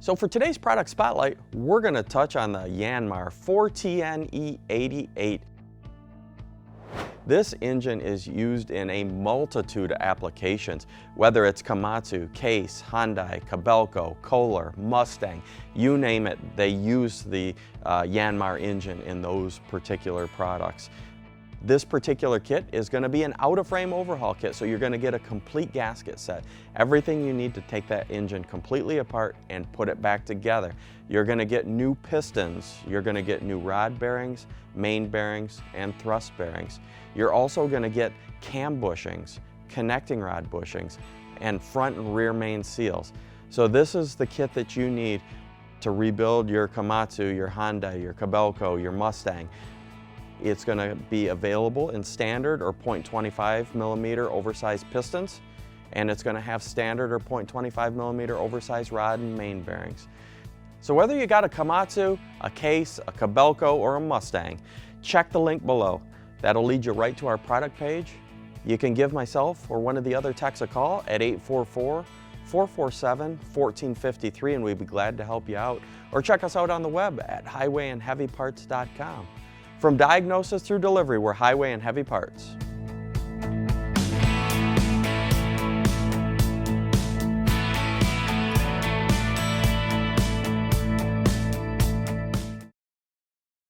So for today's product spotlight, we're going to touch on the Yanmar 4TNE88. This engine is used in a multitude of applications, whether it's Komatsu, Case, Hyundai, Kobelco, Kohler, Mustang, you name it, they use the Yanmar engine in those particular products. This particular kit is going to be an out-of-frame overhaul kit, so you're going to get a complete gasket set. Everything you need to take that engine completely apart and put it back together. You're going to get new pistons, you're going to get new rod bearings, main bearings, and thrust bearings. You're also going to get cam bushings, connecting rod bushings, and front and rear main seals. So this is the kit that you need to rebuild your Komatsu, your Hyundai, your Kobelco, your Mustang. It's going to be available in standard or .25mm oversized pistons, and it's going to have standard or .25mm oversized rod and main bearings. So whether you got a Komatsu, a Case, a Kobelco, or a Mustang, check the link below. That'll lead you right to our product page. You can give myself or one of the other techs a call at 844-447-1453, and we'd be glad to help you out. Or check us out on the web at highwayandheavyparts.com. From diagnosis through delivery, we're Highway and Heavy Parts.